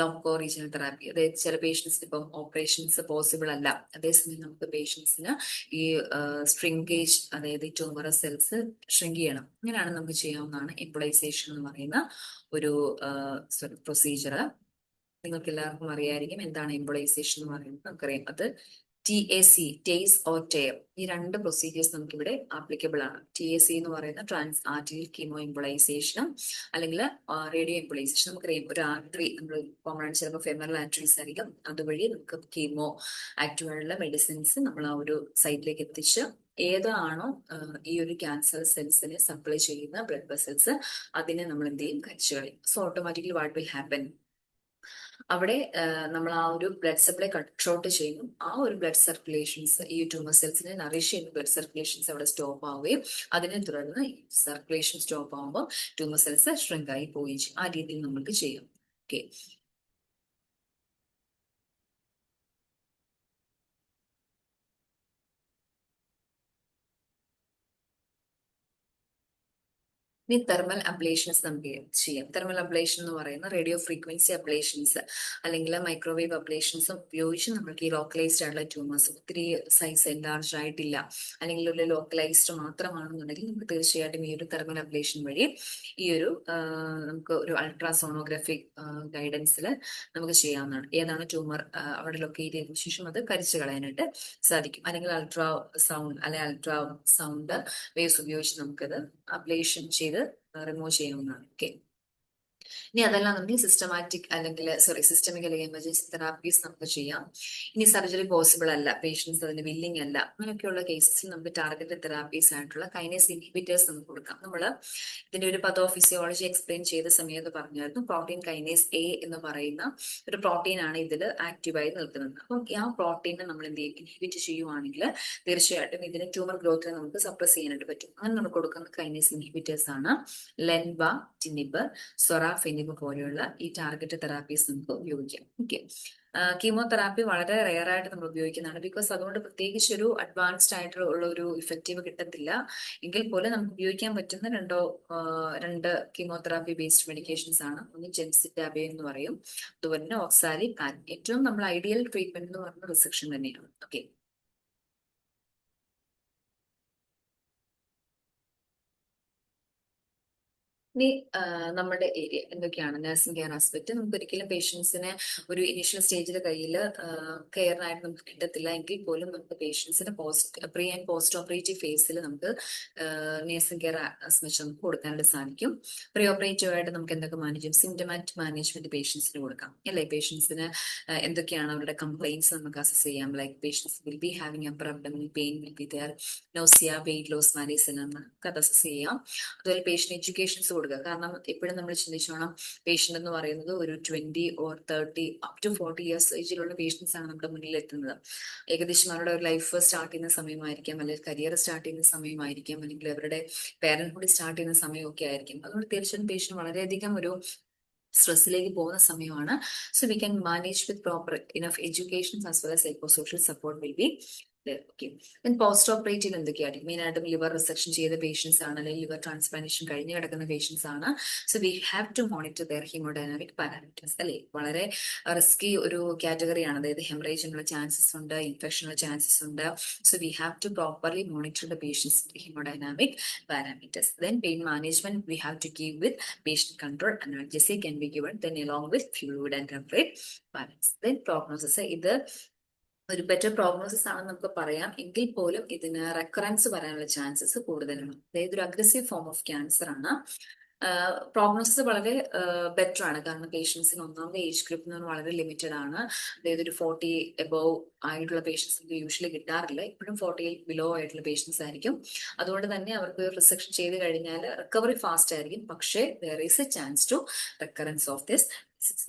A: loco regional therapy. അതായത് ചില പേഷ്യൻസിന് ഇപ്പം ഓപ്പറേഷൻസ് പോസിബിൾ അല്ല, അതേസമയം നമുക്ക് പേഷ്യൻസിന് ഈ സ്ട്രിങ്കേജ്, അതായത് ഈ ട്യൂമർ സെൽസ് ഷ്രിങ്ക് ചെയ്യണം, ഇങ്ങനെയാണ് നമുക്ക് ചെയ്യാവുന്നതാണ് എംബോളൈസേഷൻ എന്ന് പറയുന്ന ഒരു പ്രൊസീജിയർ. നിങ്ങൾക്ക് എല്ലാവർക്കും അറിയായിരിക്കും എന്താണ് എംബോളൈസേഷൻ എന്ന് പറയുന്നത്. നമുക്കറിയാം അത് TAC, ടേസ് ഓർ ടെയർ, ഈ രണ്ട് പ്രൊസീജിയേഴ്സ് നമുക്കിവിടെ ആപ്ലിക്കബിൾ ആണ്. TAC എന്ന് പറയുന്ന ട്രാൻസ് ആർട്ടറിയൽ കീമോ എംബോളൈസേഷനും അല്ലെങ്കിൽ റേഡിയോ എംബോളൈസേഷൻ. നമുക്കറിയാം ഒരു ആർട്ടറി നമ്മൾ കോമൺ ആയിട്ട് ചിലപ്പോൾ ഫെമറൽ ആർട്ടറീസ് ആയിരിക്കും, അതുവഴി നമുക്ക് കീമോ ആക്റ്റീവായിട്ടുള്ള മെഡിസിൻസ് നമ്മൾ ആ ഒരു സൈറ്റിലേക്ക് എത്തിച്ച് ഏതാണോ ഈ ഒരു ക്യാൻസർ സെൽസിനെ സപ്ലൈ ചെയ്യുന്ന ബ്ലഡ് വെസൽസ് അതിനെ നമ്മൾ എന്ത് ചെയ്യും, കരിച്ചു കളയും. So automatically what will happen, അവിടെ നമ്മൾ ആ ഒരു ബ്ലഡ് സപ്ലൈ കട്ട് ഷോർട്ട് ചെയ്യും. ആ ഒരു ബ്ലഡ് സർക്കുലേഷൻസ് ഈ ട്യൂമർ സെൽസിനെ നറിഷ് ചെയ്യുന്ന ബ്ലഡ് സർക്കുലേഷൻസ് അവിടെ സ്റ്റോപ്പ് ആവുകയും അതിനെ തുടർന്ന് സർക്കുലേഷൻ സ്റ്റോപ്പ് ആകുമ്പോൾ ട്യൂമർ സെൽസ് ഷ്രിങ്ക് ആയി പോവുകയും ചെയ്യും. ആ രീതിയിൽ നമുക്ക് ചെയ്യാം. ഓക്കെ, ഇനി തെർമൽ അബ്ലേഷൻസ് നമുക്ക് ചെയ്യാം. തെർമൽ അബ്ലേഷൻ എന്ന് പറയുന്ന റേഡിയോ ഫ്രീക്വൻസി അബ്ലേഷൻസ് അല്ലെങ്കിൽ മൈക്രോവേവ് അബ്ലേഷൻസും ഉപയോഗിച്ച് നമുക്ക് ഈ ലോക്കലൈസ്ഡ് ആയിട്ടുള്ള ട്യൂമേഴ്സ് ഒത്തിരി സൈസ് എൻലാർജ് ആയിട്ടില്ല അല്ലെങ്കിൽ ഒരു ലോക്കലൈസ്ഡ് മാത്രമാണെന്നുണ്ടെങ്കിൽ നമുക്ക് തീർച്ചയായിട്ടും ഈ ഒരു തെർമൽ അബ്ലേഷൻ വഴി ഈ ഒരു നമുക്ക് ഒരു അൾട്രാസോണോഗ്രാഫിക് ഗൈഡൻസിൽ നമുക്ക് ചെയ്യാവുന്നതാണ്. ഏതാണ് ട്യൂമർ അവിടെ ലൊക്കേറ്റ് ചെയ്തതിനു ശേഷം അത് കരിച്ചു കളയാനായിട്ട് സാധിക്കും. അല്ലെങ്കിൽ അൾട്രാ സൗണ്ട് അല്ലെങ്കിൽ അൾട്രാ സൗണ്ട് വേവ്സ് ഉപയോഗിച്ച് നമുക്കത് അബ്ലേഷൻ ചെയ്ത് റിമൂവ് ചെയ്യാവുന്നതാണ്. ഓക്കെ, ഇനി അതെല്ലാം നമുക്ക് സിസ്റ്റമാറ്റിക് അല്ലെങ്കിൽ സിസ്റ്റമിക് അല്ലെങ്കിൽ എമർജൻസി തെറാപ്പീസ് നമുക്ക് ചെയ്യാം. ഇനി സർജറി പോസിബിൾ അല്ല, പേഷ്യൻസ് അതിന് വില്ലിംഗ് അല്ല, അങ്ങനെയൊക്കെയുള്ള കേസസിൽ നമുക്ക് ടാർഗറ്റഡ് തെറാപ്പീസ് ആയിട്ടുള്ള കൈനേസ് ഇൻഹിബിറ്റേഴ്സ് നമുക്ക് കൊടുക്കാം. നമ്മൾ ഇതിന്റെ ഒരു പതോഫിസിയോളജി എക്സ്പ്ലെയിൻ ചെയ്ത സമയത്ത് പറഞ്ഞായിരുന്നു, പ്രോട്ടീൻ കൈനേസ് എ എന്ന് പറയുന്ന ഒരു പ്രോട്ടീൻ ആണ് ഇതിൽ ആക്റ്റീവായി നിൽക്കുന്നത്. അപ്പം ആ പ്രോട്ടീനെ നമ്മൾ എന്ത് ചെയ്യും, ഇൻഹിബിറ്റ് ചെയ്യുവാണെങ്കിൽ തീർച്ചയായിട്ടും ഇതിന് ട്യൂമർ ഗ്രോത്തിനെ നമുക്ക് സപ്രസ് ചെയ്യാനായിട്ട് പറ്റും. അങ്ങനെ നമുക്ക് കൊടുക്കുന്ന കൈനേസ് ഇൻഹിബിറ്റേഴ്സ് ആണ് ലെൻബ, ടിനിബ്, സൊറാഫെനിബ് പോലെയുള്ള ഈ ടാർഗറ്റ് തെറാപ്പീസ് നമുക്ക് ഉപയോഗിക്കാം. ഓക്കെ, കീമോതെറാപ്പി വളരെ റെയർ ആയിട്ട് നമ്മൾ ഉപയോഗിക്കുന്നതാണ്. ബിക്കോസ് അതുകൊണ്ട് പ്രത്യേകിച്ച് ഒരു അഡ്വാൻസ്ഡ് ആയിട്ടുള്ള ഒരു ഇഫക്റ്റീവ് കിട്ടത്തില്ല. എങ്കിൽ പോലും നമുക്ക് ഉപയോഗിക്കാൻ പറ്റുന്ന രണ്ട് കീമോതെറാപ്പി ബേസ്ഡ് മെഡിക്കേഷൻസ് ആണ്. ഒന്ന് ജെൻസിറ്റാബെ എന്ന് പറയും, അതുപോലെ ഓക്സാലി പാൻ. ഏറ്റവും നമ്മൾ ഐഡിയൽ ട്രീറ്റ്മെന്റ് എന്ന് പറയുന്നത് റിസെക്ഷൻ തന്നെയാണ്. ഓക്കെ, ഇനി നമ്മുടെ ഏരിയ എന്തൊക്കെയാണ് നഴ്സിംഗ് കെയർ ആസ്പെക്ട്. നമുക്ക് ഒരിക്കലും പേഷ്യൻസിനെ ഒരു ഇനീഷ്യൽ സ്റ്റേജിൽ കയ്യിൽ കെയറിനായിട്ട് നമുക്ക് കിട്ടത്തില്ല. എങ്കിൽ പോലും നമുക്ക് പേഷ്യൻസിന് പ്രീ ആൻഡ് പോസ്റ്റ് ഓപ്പറേറ്റീവ് ഫേസിൽ നമുക്ക് നഴ്സിംഗ് കെയർ ആസ്പെക്ട് നമുക്ക് കൊടുക്കാനായിട്ട് സാധിക്കും. പ്രീ ഓപ്പറേറ്റീവ് ആയിട്ട് നമുക്ക് എന്തൊക്കെ മാനേജ് സിംറ്റമാറ്റിക് മാനേജ്മെന്റ് പേഷ്യൻസിന് കൊടുക്കാം അല്ലെ. പേഷ്യൻസിന് എന്തൊക്കെയാണ് അവരുടെ കംപ്ലൈൻസ് നമുക്ക് അസസ് ചെയ്യാം. Like patients will be having upper abdominal pain, will be there nausea, weight loss, മാനേഴ്സ് നമുക്ക് അത് അസസ് ചെയ്യാം. അതുപോലെ പേഷ്യന്റ് എഡ്യൂക്കേഷൻസ് കൊടുക്കുക. കാരണം എപ്പോഴും നമ്മൾ ചിന്തിച്ചോണം, പേഷ്യന്റ് എന്ന് പറയുന്നത് ഒരു 20 or 30 up to 40 years ഏജിലുള്ള patients ആണ് നമ്മുടെ മുന്നിൽ എത്തുന്നത്. ഏകദേശം അവരുടെ ഒരു ലൈഫ് സ്റ്റാർട്ട് ചെയ്യുന്ന സമയമായിരിക്കാം, അല്ലെങ്കിൽ കരിയർ സ്റ്റാർട്ട് ചെയ്യുന്ന സമയമായിരിക്കാം, അല്ലെങ്കിൽ അവരുടെ പാരന്റ്ഹുഡ് സ്റ്റാർട്ട് ചെയ്യുന്ന സമയമൊക്കെ ആയിരിക്കും. അതുകൊണ്ട് തീർച്ചയായും പേഷ്യന്റ് വളരെയധികം ഒരു സ്ട്രെസ്സിലേക്ക് പോകുന്ന സമയമാണ്. So we can manage with proper enough education as well as psycho social support will be. Okay, post operative എന്തൊക്കെയായിരിക്കും? മെയിൻ ആയിട്ടും ലിവർ റിസെക്ഷൻ ചെയ്ത പേഷ്യൻസ് ആണ്, അല്ലെങ്കിൽ ലിവർ ട്രാൻസ്പ്ലാന്റേഷൻ കഴിഞ്ഞ് കിടക്കുന്ന പേഷ്യൻസ് ആണ്. So we have to monitor their haemodynamic parameters അല്ലെ. വളരെ റിസ്കി ഒരു കാറ്റഗറിയാണ്. അതായത് ഹെമറേജിനുള്ള ചാൻസസ് ഉണ്ട്, ഇൻഫെക്ഷനുള്ള ചാൻസസ് ഉണ്ട്. So we have to properly monitor the patients haemodynamic parameters. Then pain management we have to give with patient control analgesic can be given then along with fluid and temperate balance. Then prognosis, ഇത് ഒരു better prognosis ആണെന്ന് നമുക്ക് പറയാം. എങ്കിൽ പോലും ഇതിന് recurrence വരാനുള്ള chances കൂടുതലാണ്. അതായത് ഒരു അഗ്രസീവ് ഫോം ഓഫ് ക്യാൻസർ ആണ്. പ്രോഗ്നോസിസ് വളരെ ബെറ്റർ ആണ്. കാരണം പേഷ്യൻസിന് ഒന്നാമത് ഏജ് ഗ്രൂപ്പ് എന്ന് പറഞ്ഞാൽ വളരെ ലിമിറ്റഡ് ആണ്. അതായത് ഒരു 40 എബോവ് ആയിട്ടുള്ള പേഷ്യൻസിന് യൂഷ്വലി കിട്ടാറില്ല. ഇപ്പോഴും 40 ബിലോ ആയിട്ടുള്ള പേഷ്യൻസ് ആയിരിക്കും. അതുകൊണ്ട് തന്നെ അവർക്ക് റിസെക്ഷൻ ചെയ്ത് കഴിഞ്ഞാൽ റിക്കവറി ഫാസ്റ്റ് ആയിരിക്കും. പക്ഷേ there is a chance to recurrence of this.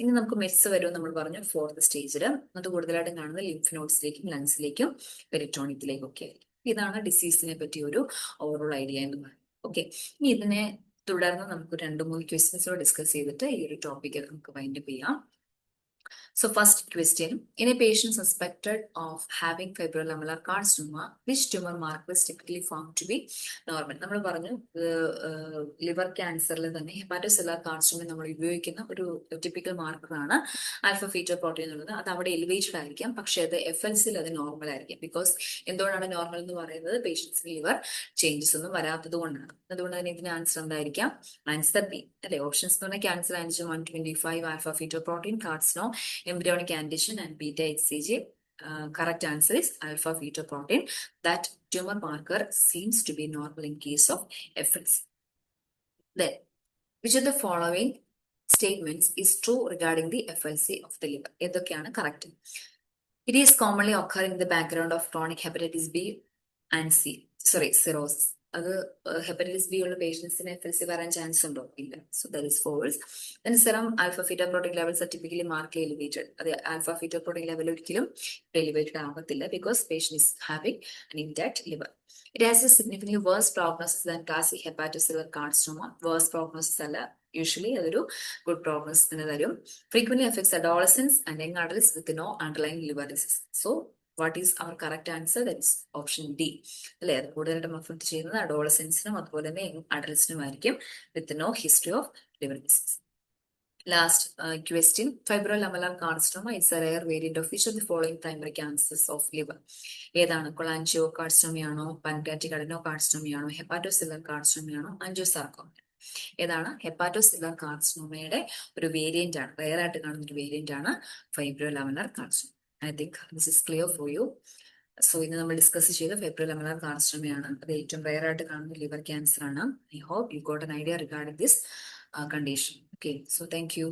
A: ഇനി നമുക്ക് മെറ്റ്സ് വരും നമ്മൾ പറഞ്ഞു 4th സ്റ്റേജിൽ. അത് കൂടുതലായിട്ടും കാണുന്നത് ലിംഫ് നോഡ്സിലേക്കും ലങ്സിലേക്കും പെരിറ്റോണിയത്തിലേക്കും ഒക്കെ ആയിരിക്കും. ഇതാണ് ഡിസീസിനെ പറ്റി ഒരു ഓവറോൾ ഐഡിയ എന്ന് പറയുന്നത്. ഓക്കെ, ഇനി ഇതിനെ തുടർന്ന് നമുക്ക് 2-3 ക്വസ്റ്റ്യൻസോട് ഡിസ്കസ് ചെയ്തിട്ട് ഈ ഒരു ടോപ്പിക് നമുക്ക് വൈൻഡപ്പ് ചെയ്യാം. So first question, in a patient suspected of having fibrolamellar carcinoma, which tumor marker is typically found to be normal? നമ്മൾ പറഞ്ഞു ലിവർ ക്യാൻസറിൽ തന്നെ ഹെപ്പാറ്റോസെല്ലുലാർ കാർസിനോമ നമ്മൾ ഉപയോഗിക്കുന്ന ഒരു ടിപ്പിക്കൽ മാർക്കറാണ് ആൽഫ ഫീറ്റോ പ്രോട്ടീൻ എന്നുള്ളത്. അത് അവിടെ എലിവേറ്റഡ് ആയിരിക്കാം, പക്ഷേ അത് FLCയിൽ അത് നോർമൽ ആയിരിക്കും. ബിക്കോസ് എന്തുകൊണ്ടാണ് നോർമൽ എന്ന് പറയുന്നത്? പേഷ്യൻസിന് ലിവർ ചേഞ്ചസ് ഒന്നും വരാത്തത് കൊണ്ടാണ്. അതുകൊണ്ട് തന്നെ ഇതിന് ആൻസർ എന്തായിരിക്കാം? ആൻസർ ബി അല്ലെ. ഓപ്ഷൻസ് എന്ന് പറഞ്ഞാൽ cancer antigen 125, alpha feto protein, carcino, embryonic antigen and beta HCG. Correct answer is alpha fetoprotein. That tumor marker seems to be normal in case of FLC. Then, which of the following statements is true regarding the FLC of the liver? ഏതൊക്കെയാണ് correct? It is commonly occurring in the background of chronic hepatitis B and cirrhosis. അത് hepatitis B ഉള്ള പേഷ്യൻസിന് FLC വരാൻ chance ഉണ്ടോ? ഇല്ല. So that is false. Then serum alpha fetoprotein levels are typically markedly elevated. അത് alpha fetoprotein level ഒരിക്കലും elevated ആകത്തില്ല, because patient is having an intact liver. It has a significantly worse prognosis than classic hepatocellular carcinoma. Worse prognosis അല്ല, usually അതൊരു good പ്രോഗ്നോസിന് തരും. Frequently affects adolescents and young adults with no underlying liver disease. So what is our correct answer? That is option D അല്ലെ. അത് കൂടുതലായിട്ടും affect ചെയ്യുന്നത് അഡോളസൻസിനും അതുപോലെ തന്നെ അഡൽസിനുമായിരിക്കും with no history of liver disease. Last question. Fibrolamellar carcinoma is a rare variant of which of the following primary cancers of liver? ഏതാണ്? കൊളാഞ്ചിയോ കാർസിനോമയാണോ, pancreatic അഡനോകാർസിനോമയാണോ, ഹെപ്പാറ്റോസില്ലർ കാർസിനോമയാണോ, ആൻജിയോസാർക്കോമ? ഏതാണ്? ഹെപ്പാറ്റോസില്ലർ കാർസിനോമയുടെ ഒരു വേരിയന്റ് ആണ്, റെയർ ആയിട്ട് കാണുന്ന ഒരു വേരിയന്റ് ആണ് fibrolamellar carcinoma. I think this is clear for you. So ഇന്ന് നമ്മൾ ഡിസ്കസ് ചെയ്ത ഫൈബ്രോലാമെല്ലാർ കാർസിനോമയാണ്. അത് ഏറ്റവും റെയർ ആയിട്ട് കാണുന്ന ലിവർ ക്യാൻസർ ആണ്. I hope you got an idea regarding this condition. Okay, so thank you.